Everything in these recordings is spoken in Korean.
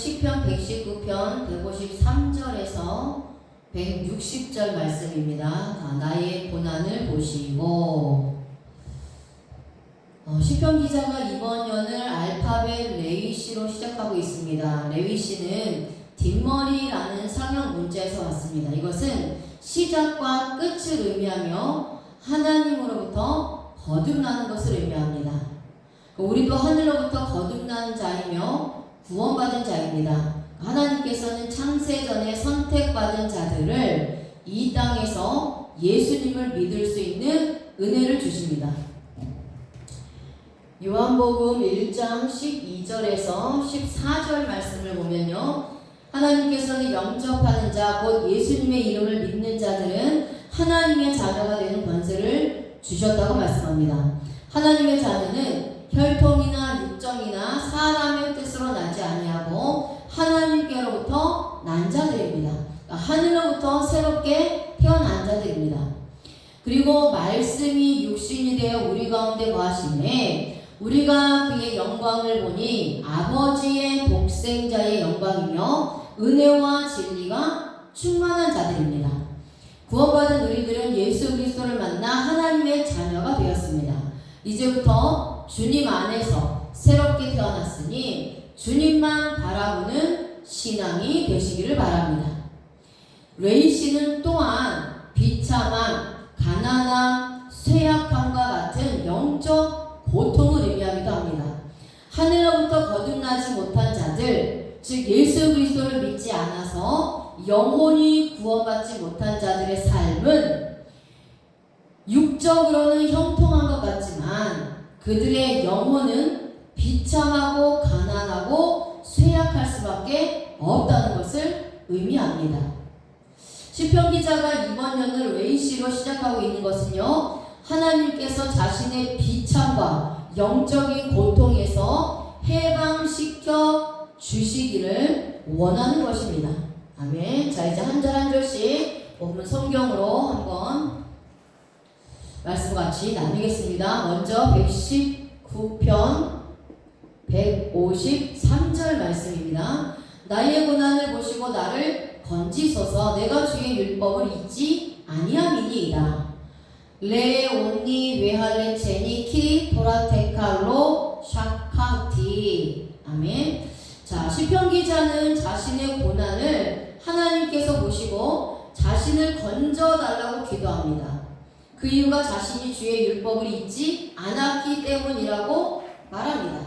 시편 119편 153절에서 160절 말씀입니다. 나의 고난을 보시고. 시편 기자가 이번 연을 알파벳 레위시로 시작하고 있습니다. 레위시는 뒷머리라는 상형 문자에서 왔습니다. 이것은 시작과 끝을 의미하며 하나님으로부터 거듭나는 것을 의미합니다. 우리도 하늘로부터 거듭난 자이며 구원받은 자입니다. 하나님께서는 창세전에 선택받은 자들을 이 땅에서 예수님을 믿을 수 있는 은혜를 주십니다. 요한복음 1장 12절에서 14절 말씀을 보면요, 하나님께서는 영접하는 자, 곧 예수님의 이름을 믿는 자들은 하나님의 자녀가 되는 권세를 주셨다고 말씀합니다. 하나님의 자녀는 혈통이나 육정이나 사람의 뜻으로 나지 아니하고 하나님께로부터 난 자들입니다. 하늘로부터 새롭게 태어난 자들입니다. 그리고 말씀이 육신이 되어 우리 가운데 거하시매 우리가 그의 영광을 보니 아버지의 독생자의 영광이며 은혜와 진리가 충만한 자들입니다. 구원받은 우리들은 예수 그리스도를 만나 하나님의 자녀가 되었습니다. 이제부터 주님 안에서 새롭게 태어났으니 주님만 바라보는 신앙이 되시기를 바랍니다. 레이시는 또한 비참함, 가난함, 쇠약함과 같은 영적 고통을 의미하기도 합니다. 하늘로부터 거듭나지 못한 자들, 즉 예수 그리스도를 믿지 않아서 영혼이 구원받지 못한 자들의 삶은 육적으로는 형통한 것 같지만 그들의 영혼은 비참하고 가난하고 쇠약할 수밖에 없다는 것을 의미합니다. 시편 기자가 이번 연을 웨이시로 시작하고 있는 것은요, 하나님께서 자신의 비참과 영적인 고통에서 해방시켜 주시기를 원하는 것입니다. 아멘. 자, 이제 한 절 한 절씩 본문 성경으로 한번 말씀 같이 나누겠습니다. 먼저 119편 153절 말씀입니다. 나의 고난을 보시고 나를 건지소서. 내가 주의 율법을 잊지 아니함이니이다. 레 온니 웨할레체니 키 도라테칼로 샤카티. 아멘. 자, 시편 기자는 자신의 고난을 하나님께서 보시고 자신을 건져달라고 기도합니다. 그 이유가 자신이 주의 율법을 잊지 않았기 때문이라고 말합니다.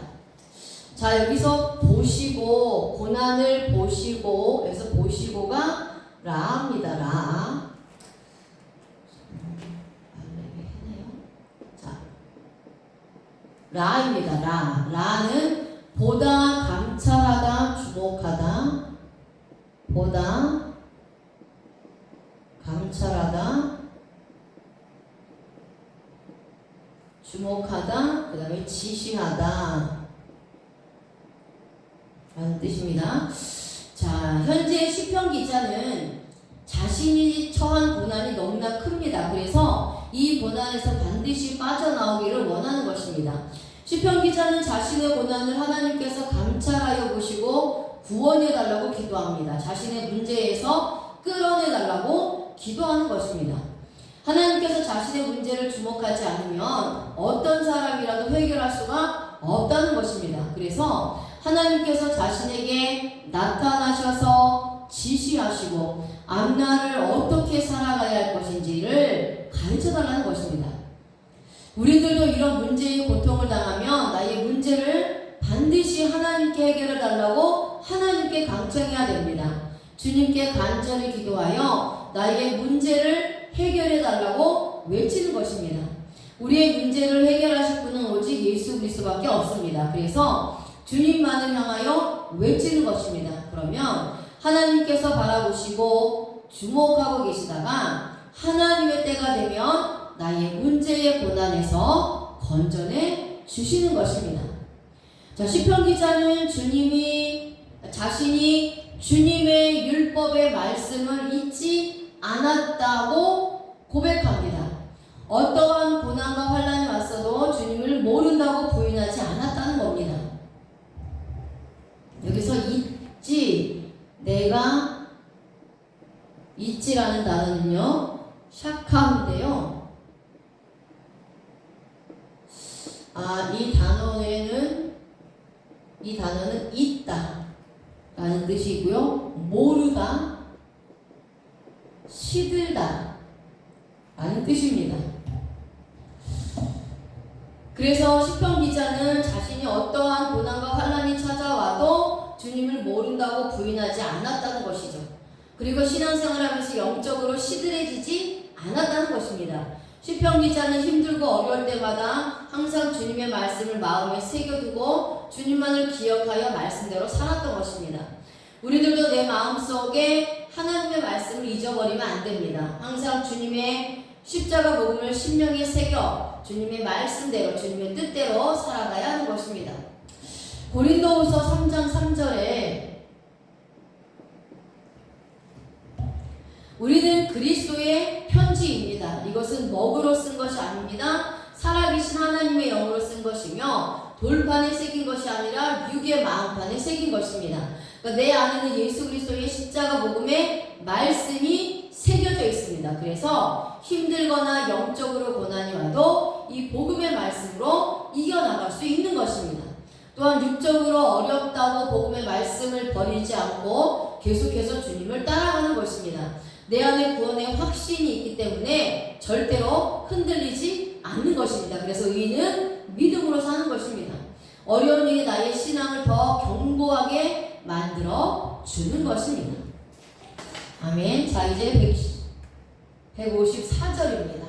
자, 여기서 보시고, 고난을 보시고, 그래서 보시고가 라입니다. 라. 자, 라입니다. 라. 라는 보다, 감찰하다, 주목하다, 보다, 감찰하다, 주목하다, 그 다음에 지시하다 라는 뜻입니다. 자, 현재 시편 기자는 자신이 처한 고난이 너무나 큽니다. 그래서 이 고난에서 반드시 빠져나오기를 원하는 것입니다. 시편 기자는 자신의 고난을 하나님께서 감찰하여 보시고 구원해달라고 기도합니다. 자신의 문제에서 끌어내달라고 기도하는 것입니다. 하나님께서 자신의 문제를 주목하지 않으면 어떤 사람이라도 해결할 수가 없다는 것입니다. 그래서 하나님께서 자신에게 나타나셔서 지시하시고 앞날을 어떻게 살아가야 할 것인지를 가르쳐달라는 것입니다. 우리들도 이런 문제의 고통을 당하면 나의 문제를 반드시 하나님께 해결해 달라고 하나님께 강청해야 됩니다. 주님께 간절히 기도하여 나의 문제를 해결해 달라고 외치는 것입니다. 우리의 문제를 해결하실 분은 오직 예수 그리스도밖에 없습니다. 그래서 주님만을 향하여 외치는 것입니다. 그러면 하나님께서 바라보시고 주목하고 계시다가 하나님의 때가 되면 나의 문제의 고난에서 건져내 주시는 것입니다. 자, 시편 기자는 자신이 주님의 율법의 말씀을 잊지 않았다고 고백합니다. 어떠한 고난과 환난이 왔어도 주님을 모른다고 부인하지 않았다는 겁니다. 여기서 잊지 있지라는 단어는요, 샤카인데요. 이 단어는 있다 라는 뜻이고요. 모르다, 시들다 라는 뜻입니다. 그래서 시편 기자는 자신이 어떠한 고난과 환난이 찾아와도 주님을 모른다고 부인하지 않았다는 것이죠. 그리고 신앙생활하면서 영적으로 시들해지지 않았다는 것입니다. 시편 기자는 힘들고 어려울 때마다 항상 주님의 말씀을 마음에 새겨두고 주님만을 기억하여 말씀대로 살았던 것입니다. 우리들도 내 마음속에 하나님의 말씀을 잊어버리면 안 됩니다. 항상 주님의 십자가 복음을 심령에 새겨 주님의 말씀대로 주님의 뜻대로 살아가야 하는 것입니다. 고린도후서 3장 3절에 우리는 그리스도의 편지입니다. 이것은 먹으로 쓴 것이 아닙니다. 살아계신 하나님의 영으로 쓴 것이며 돌판에 새긴 것이 아니라 육의 마음판에 새긴 것입니다. 그러니까 내 안에는 예수 그리스도의 십자가 복음의 말씀이 새겨져 있습니다. 그래서 힘들거나 영적으로 고난이 와도 이 복음의 말씀으로 이겨나갈 수 있는 것입니다. 또한 육적으로 어렵다고 복음의 말씀을 버리지 않고 계속해서 주님을 따라가는 것입니다. 내 안에 구원의 확신이 있기 때문에 절대로 흔들리지 않는 것입니다. 그래서 의인은 믿음으로 사는 것입니다. 어려운 일이 나의 신앙을 더 견고하게 만들어 주는 것입니다. 아멘. 자, 이제 154절입니다.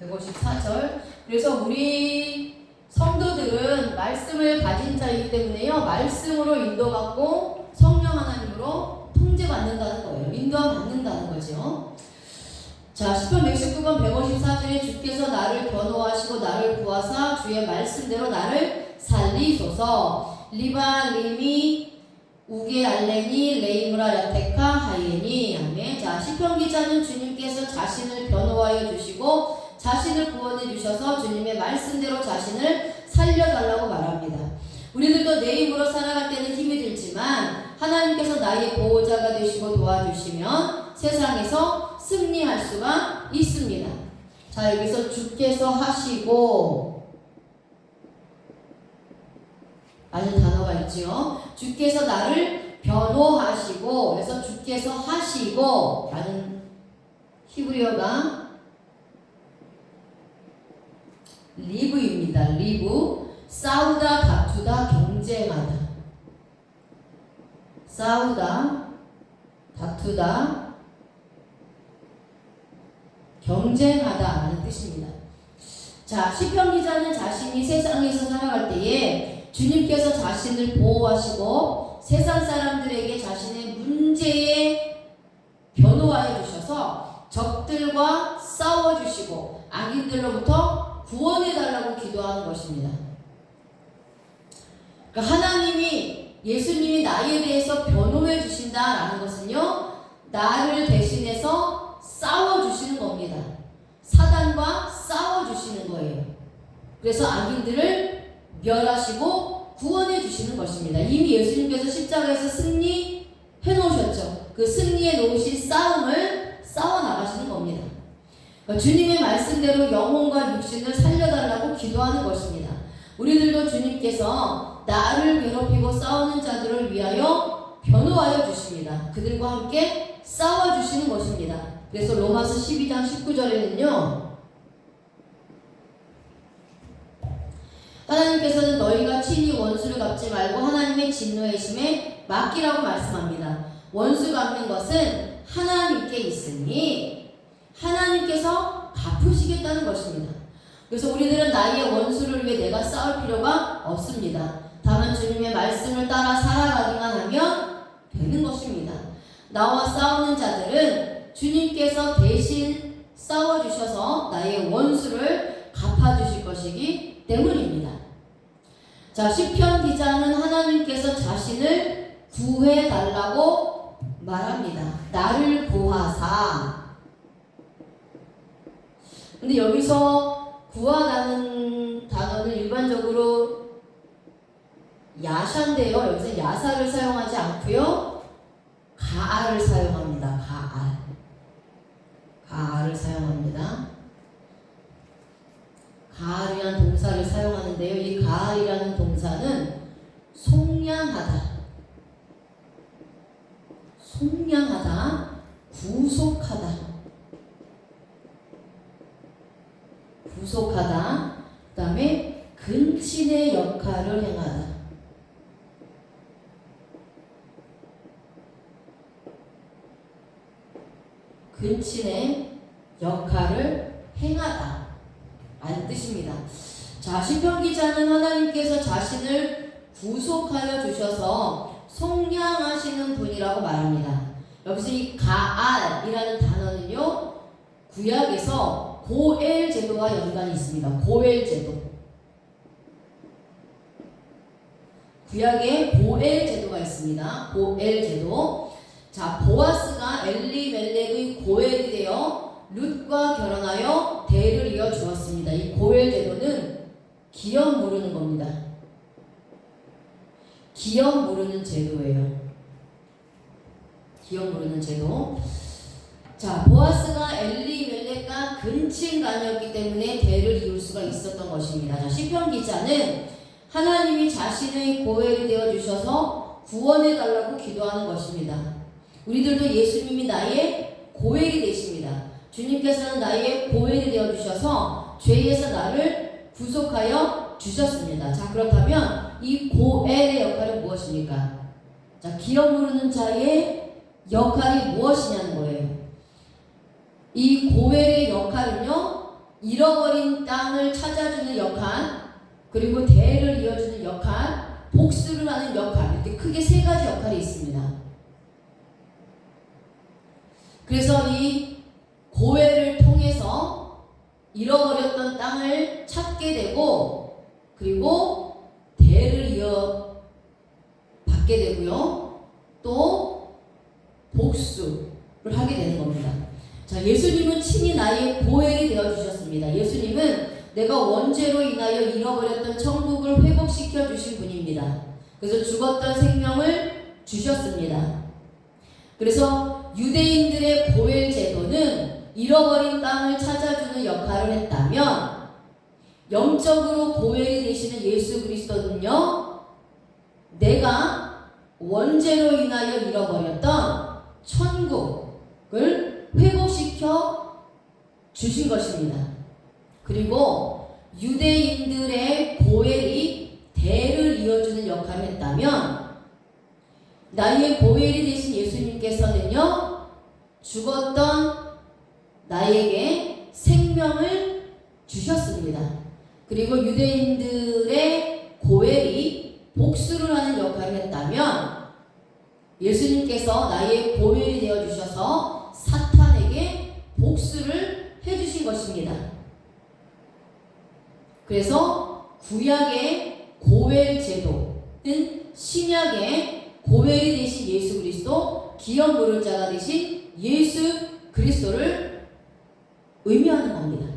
154절. 그래서 우리 성도들은 말씀을 가진 자이기 때문에요. 말씀으로 인도받고 성령 하나님으로 통제받는다는 거예요. 인도함 받는다는 거죠. 자, 시편 119번 154절에 주께서 나를 변호하시고 나를 구하사 주의 말씀대로 나를 살리소서. 리바 리미 우게 알레니 레이무라 야테카 하이에니. 아멘. 자, 시편 기자는 주님께서 자신을 변호하여 주시고 자신을 구원해 주셔서 주님의 말씀대로 자신을 살려달라고 말합니다. 우리들도 내 힘으로 살아갈 때는 힘이 들지만 하나님께서 나의 보호자가 되시고 도와주시면 세상에서 승리할 수가 있습니다. 자, 여기서 주께서 하시고 라는 단어가 있죠. 주께서 나를 변호하시고, 그래서 주께서 하시고 라는 히브리어가 리브입니다. 리브. 싸우다, 다투다, 경쟁하다. 싸우다, 다투다, 경쟁하다 라는 뜻입니다. 자, 시편 기자는 자신이 세상에서 살아갈 때에 주님께서 자신을 보호하시고 세상 사람들에게 자신의 문제에 변호하여 주셔서 적들과 싸워주시고 악인들로부터 구원해달라고 기도하는 것입니다. 그러니까 하나님이, 예수님이 나에 대해서 변호해 주신다라는 것은요, 나를 대신해서 싸워주시는 겁니다. 사단과 싸워주시는 거예요. 그래서 악인들을 멸하시고 구원해 주시는 것입니다. 이미 예수님께서 십자가에서 승리해 놓으셨죠. 그 승리해 놓으신 싸움을 싸워 나가시는 겁니다. 그러니까 주님의 말씀대로 영혼과 육신을 살려달라고 기도하는 것입니다. 우리들도 주님께서 나를 괴롭히고 싸우는 자들을 위하여 변호하여 주십니다. 그들과 함께 싸워주시는 것입니다. 그래서 로마서 12장 19절에는요, 하나님께서는 너희가 친히 원수를 갚지 말고 하나님의 진노의 심에 맡기라고 말씀합니다. 원수 갚는 것은 하나님께 있으니 하나님께서 갚으시겠다는 것입니다. 그래서 우리들은 나의 원수를 위해 내가 싸울 필요가 없습니다. 다만 주님의 말씀을 따라 살아가기만 하면 되는 것입니다. 나와 싸우는 자들은 주님께서 대신 싸워주셔서 나의 원수를 갚아주실 것이기 때문입니다. 자, 시편 기자는 하나님께서 자신을 구해달라고 말합니다. 나를 구하사. 근데 여기서 구하다는 단어는 일반적으로 야샤인데요. 여기서 야사를 사용하지 않고요. 가알을 사용합니다. 가알을 사용합니다. 가알이라는 동사를 사용하는데요. 이 가알이라는 동사는 속량하다, 구속하다, 그 다음에 근친의 역할을 행하다. 근친의 역할을 행하다 라는 뜻입니다. 자, 시편 기자는 하나님께서 자신을 구속하여 주셔서 속량하시는 분이라고 말합니다. 여기서 이 가알이라는 단어는요, 구약에서 고엘 제도와 연관이 있습니다. 고엘 제도. 구약에 고엘 제도가 있습니다. 고엘 제도. 자, 보아스가 엘리멜렉의 고엘이 되어 룻과 결혼하여 대를 이어 주었습니다. 이 고엘 제도는 기업 모르는 겁니다. 기업 모르는 제도예요. 기업 모르는 제도. 자, 보아스가 엘리멜렉과 근친간이었기 때문에 대를 이룰 수가 있었던 것입니다. 자, 시편 기자는 하나님이 자신의 고엘이 되어 주셔서 구원해 달라고 기도하는 것입니다. 우리들도 예수님이 나의 고엘이 되십니다. 주님께서는 나의 고엘이 되어 주셔서 죄에서 나를 구속하여 주셨습니다. 자, 그렇다면 이 고엘의 역할은 무엇입니까? 자, 기업 모르는 자의 역할이 무엇이냐는 거예요. 이 고엘의 역할은요, 잃어버린 땅을 찾아주는 역할, 그리고 대를 이어주는 역할, 복수를 하는 역할, 이렇게 크게 세 가지 역할이 있습니다. 그래서 이 고엘을 통해서 잃어버렸던 땅을 찾게 되고, 그리고 대를 이어 받게 되고요, 또 복수를 하게 되는 겁니다. 자, 예수님은 친히 나의 고엘이 되어 주셨습니다. 예수님은 내가 원죄로 인하여 잃어버렸던 천국을 회복시켜 주신 분입니다. 그래서 죽었던 생명을 주셨습니다. 그래서 유대인들의 고엘 제도는 잃어버린 땅을 찾아주는 역할을 했다면, 영적으로 고엘이 되시는 예수 그리스도는요, 내가 원죄로 인하여 잃어버렸던 천국을 회복시켜 주신 것입니다. 그리고 유대인들의 고엘이 대를 이어주는 역할을 했다면, 나의 고엘이 되신 예수님께서는요, 죽었던 나에게 생명을 주셨습니다. 그리고 유대인들의 고엘이 복수를 하는 역할을 했다면, 예수님께서 나의 고엘이 되어 주셔서 사탄에게 복수를 해주신 것입니다. 그래서 구약의 고엘 제도는 신약의 고엘이 되신 예수 그리스도, 기업 모를 자가 되신 예수 그리스도를 의미하는 겁니다.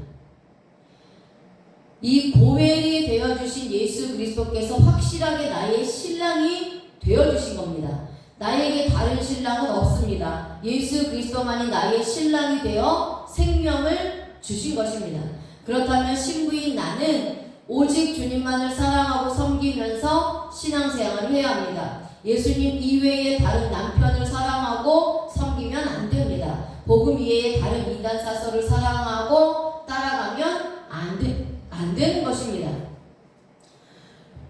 이 고엘이 되어주신 예수 그리스도께서 확실하게 나의 신랑이 되어주신 겁니다. 나에게 다른 신랑은 없습니다. 예수 그리스도만이 나의 신랑이 되어 생명을 주신 것입니다. 그렇다면 신부인 나는 오직 주님만을 사랑하고 섬기면서 신앙생활을 해야 합니다. 예수님 이외에 다른 남편을 사랑하고 섬기면 안 됩니다. 복음 이외에 다른 이단 사설을 사랑하고 따라가면 안 되는 것입니다.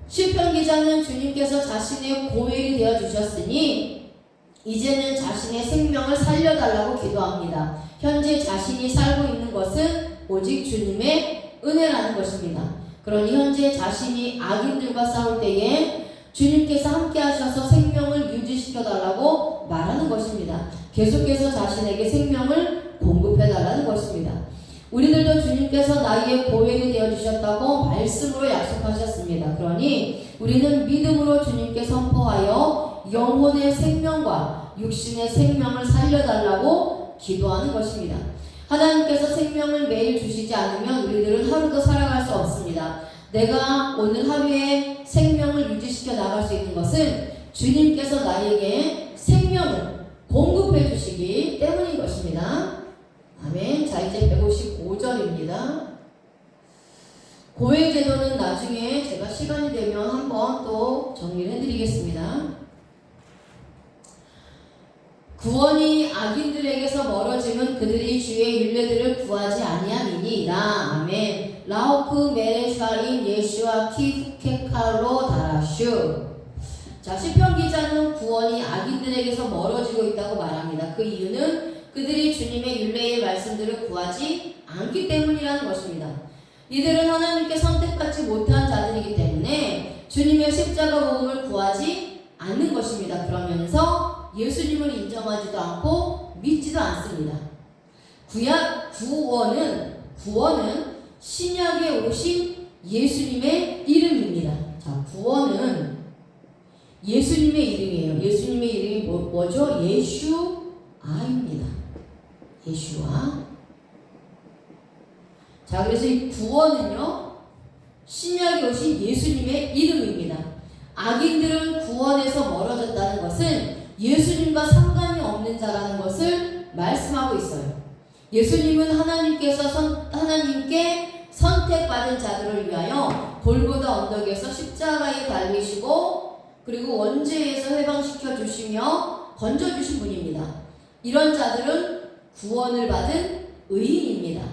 시편 기자는 주님께서 자신의 고엘이 되어 주셨으니 이제는 자신의 생명을 살려달라고 기도합니다. 현재 자신이 살고 있는 것은 오직 주님의 은혜라는 것입니다. 그러니 현재 자신이 악인들과 싸울 때에 주님께서 함께 하셔서 생명을 유지시켜 달라고 말하는 것입니다. 계속해서 자신에게 생명을 공급해 달라는 것입니다. 우리들도 주님께서 나의 고엘이 되어 주셨다고 말씀으로 약속하셨습니다. 그러니 우리는 믿음으로 주님께 선포하여 영혼의 생명과 육신의 생명을 살려달라고 기도하는 것입니다. 하나님께서 생명을 매일 주시지 않으면 우리들은 하루도 살아갈 수 없습니다. 내가 오늘 하루에 생명을 유지시켜 나갈 것은 주님께서 나에게 생명을 공급해 주시기 때문인 것입니다. 아멘. 자, 이제 155절입니다. 고해제도는 나중에 제가 시간이 되면 한번 또 정리를 해드리겠습니다. 구원이 악인들에게서 멀어지면 그들이 주의 율례들을 구하지 아니함이니이다. 아멘. 라오크 메레샤인 예슈아 키후케칼로 다라슈. 자, 시편 기자는 구원이 악인들에게서 멀어지고 있다고 말합니다. 그 이유는 그들이 주님의 율례의 말씀들을 구하지 않기 때문이라는 것입니다. 이들은 하나님께 선택받지 못한 자들이기 때문에 주님의 십자가 복음을 구하지 않는 것입니다. 그러면서 예수님을 인정하지도 않고 믿지도 않습니다. 구원은 신약에 오신 예수님의 이름입니다. 자, 구원은 예수님의 이름이에요. 예수님의 이름이 뭐죠? 예슈아입니다. 예슈아. 자, 그래서 이 구원은요, 신약에 오신 예수님의 이름입니다. 악인들은 구원에서 멀어졌다는 것은 예수님과 상관이 없는 자라는 것을 말씀하고 있어요. 예수님은 하나님께 선택받은 자들을 위하여 골고다 언덕에서 십자가에 달리시고 그리고 원죄에서 해방시켜 주시며 건져주신 분입니다. 이런 자들은 구원을 받은 의인입니다.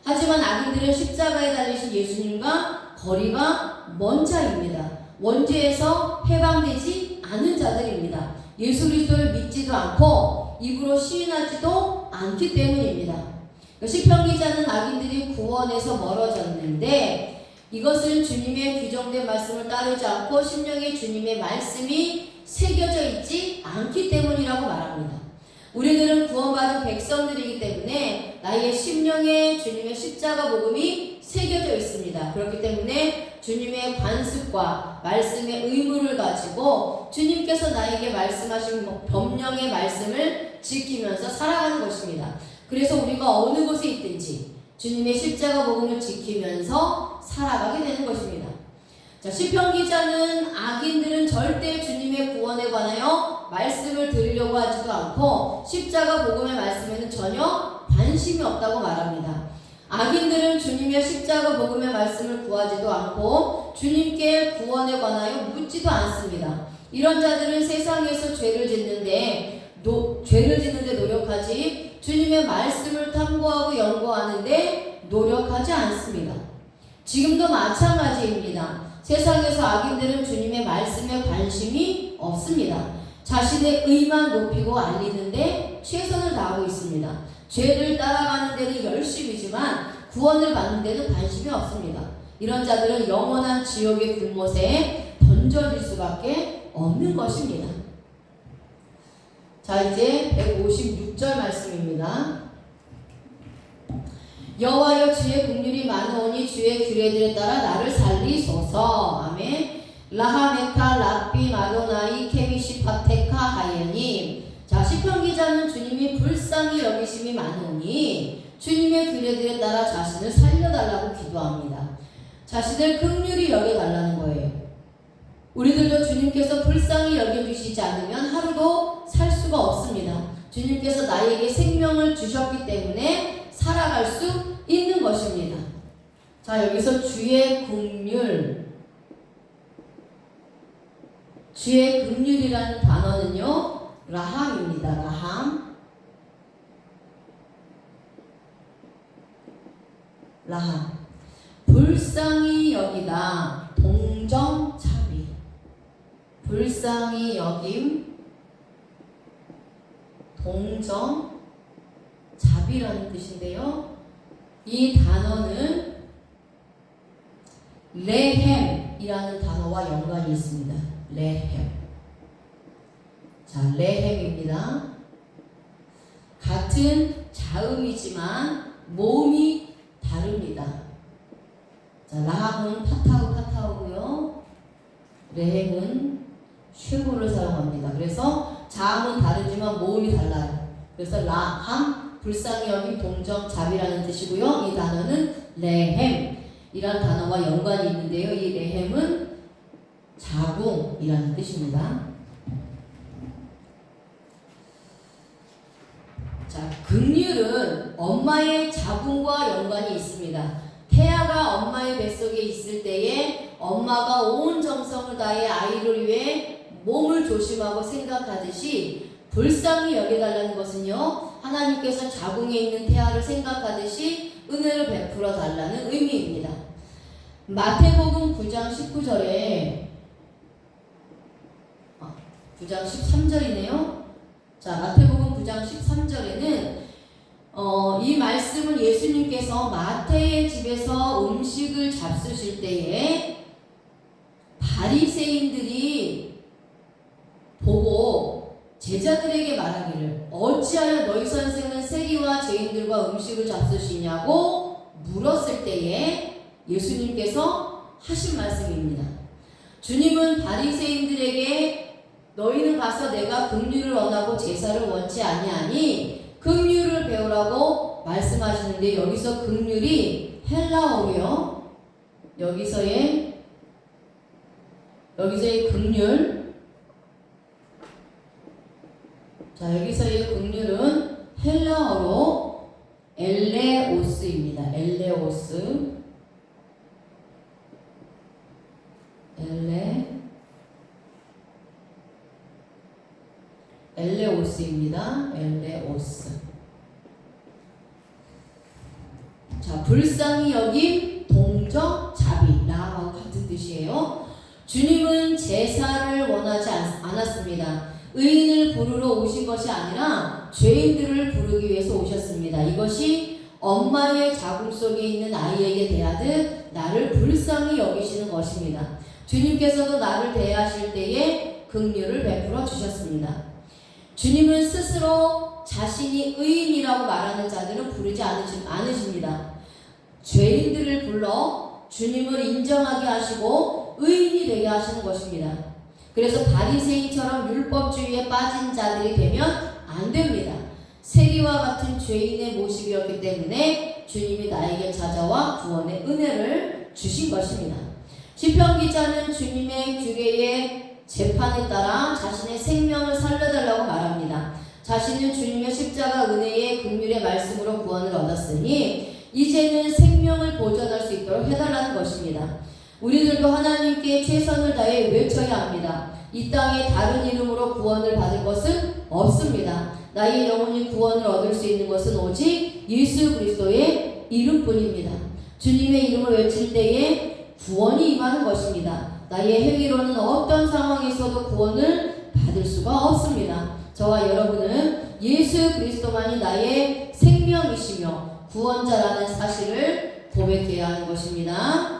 하지만 악인들은 십자가에 달리신 예수님과 거리가 먼 자입니다. 원죄에서 해방되지 않은 자들입니다. 예수 그리스도를 믿지도 않고 입으로 시인하지도 않기 때문입니다. 시편 기자는 악인들이 구원에서 멀어졌는데 이것은 주님의 규정된 말씀을 따르지 않고 심령에 주님의 말씀이 새겨져 있지 않기 때문이라고 말합니다. 우리들은 구원받은 백성들이기 때문에 나의 심령에 주님의 십자가 복음이 새겨져 있습니다. 그렇기 때문에 주님의 관습과 말씀의 의무를 가지고 주님께서 나에게 말씀하신 법령의 말씀을 지키면서 살아가는 것입니다. 그래서 우리가 어느 곳에 있든지 주님의 십자가 복음을 지키면서 살아가게 되는 것입니다. 자, 시편 기자는 악인들은 절대 주님의 구원에 관하여 말씀을 들으려고 하지도 않고 십자가 복음의 말씀에는 전혀 관심이 없다고 말합니다. 악인들은 주님의 십자가 복음의 말씀을 구하지도 않고 주님께 구원에 관하여 묻지도 않습니다. 이런 자들은 세상에서 죄를 짓는데 노력하지 주님의 말씀을 탐구하고 연구하는데 노력하지 않습니다. 지금도 마찬가지입니다. 세상에서 악인들은 주님의 말씀에 관심이 없습니다. 자신의 의만 높이고 알리는데 최선을 다하고 있습니다. 죄를 따라가는 데는 열심이지만 구원을 받는 데는 관심이 없습니다. 이런 자들은 영원한 지옥의 불못에 던져질 수밖에 없는 것입니다. 자, 이제 156절 말씀입니다. 여호와여 주의 긍휼이 많으오니 주의 규례들에 따라 나를 살리소서. 아멘. 라하메카 라비 마도나이 케미시 파테카 하예님. 자, 시편 기자는 주님이 불쌍히 여기심이 많으니 주님의 규례들에 따라 자신을 살려달라고 기도합니다. 자신을 긍휼히 여겨달라는 거예요. 우리들도 주님께서 불쌍히 여겨주시지 않으면 하루도 살 수가 없습니다. 주님께서 나에게 생명을 주셨기 때문에 살아갈 수 있는 것입니다. 자, 여기서 주의 긍휼이라는 단어는요, 라함입니다. 라함. 불쌍히 여기다, 동정 자비. 불쌍히 여김, 동정 자비라는 뜻인데요. 이 단어는 레헴이라는 단어와 연관이 있습니다. 레헴. 자, 레헴입니다. 같은 자음이지만 모음이 다릅니다. 자, 라함은 파타우고요. 레헴은 쉐고를 사용합니다. 그래서 자음은 다르지만 모음이 달라요. 그래서 라함, 불쌍히 여긴 동정 자비라는 뜻이고요. 이 단어는 레헴이라는 단어와 연관이 있는데요. 이 레헴은 자궁, 자궁이라는 뜻입니다. 자, 긍휼은 엄마의 자궁과 연관이 있습니다. 태아가 엄마의 뱃속에 있을 때에 엄마가 온 정성을 다해 아이를 위해 몸을 조심하고 생각하듯이 불쌍히 여겨달라는 것은요, 하나님께서 자궁에 있는 태아를 생각하듯이 은혜를 베풀어 달라는 의미입니다. 마태복음 9장 19절에 9장 13절이네요. 자, 마태복음 9장 13절에는 이 말씀은 예수님께서 마태의 집에서 음식을 잡수실 때에 바리새인들이 보고 제자들에게 말하기를 어찌하여 너희 선생은 세리와 죄인들과 음식을 잡수시냐고 물었을 때에 예수님께서 하신 말씀입니다. 주님은 바리새인들에게 너희는 가서 내가 긍휼을 원하고 제사를 원치 아니하니 긍휼을 배우라고 말씀하시는데, 여기서 긍휼이 헬라어로요. 여기서의 긍휼. 자, 여기서의 긍휼은 헬라어로 엘레오스입니다. 엘레오스입니다. 엘레오스. 자, 불쌍히 여김, 동정, 자비, 라하고 같은 뜻이에요. 주님은 제사를 원하지 않았습니다. 의인을 부르러 오신 것이 아니라 죄인들을 부르기 위해서 오셨습니다. 이것이 엄마의 자궁 속에 있는 아이에게 대하듯 나를 불쌍히 여기시는 것입니다. 주님께서도 나를 대하실 때에 긍휼을 베풀어 주셨습니다. 주님은 스스로 자신이 의인이라고 말하는 자들은 부르지 않으십니다. 죄인들을 불러 주님을 인정하게 하시고 의인이 되게 하시는 것입니다. 그래서 바리새인처럼 율법주의에 빠진 자들이 되면 안 됩니다. 세리와 같은 죄인의 모습이었기 때문에 주님이 나에게 찾아와 구원의 은혜를 주신 것입니다. 시편 기자는 주님의 규례에 재판에 따라 자신의 생명을 살려달라고 말합니다. 자신은 주님의 십자가 은혜의 긍휼의 말씀으로 구원을 얻었으니 이제는 생명을 보존할 수 있도록 해달라는 것입니다. 우리들도 하나님께 최선을 다해 외쳐야 합니다. 이 땅에 다른 이름으로 구원을 받을 것은 없습니다. 나의 영혼이 구원을 얻을 수 있는 것은 오직 예수 그리스도의 이름뿐입니다. 주님의 이름을 외칠 때에 구원이 임하는 것입니다. 나의 행위로는 어떤 상황에서도 구원을 받을 수가 없습니다. 저와 여러분은 예수 그리스도만이 나의 생명이시며 구원자라는 사실을 고백해야 하는 것입니다.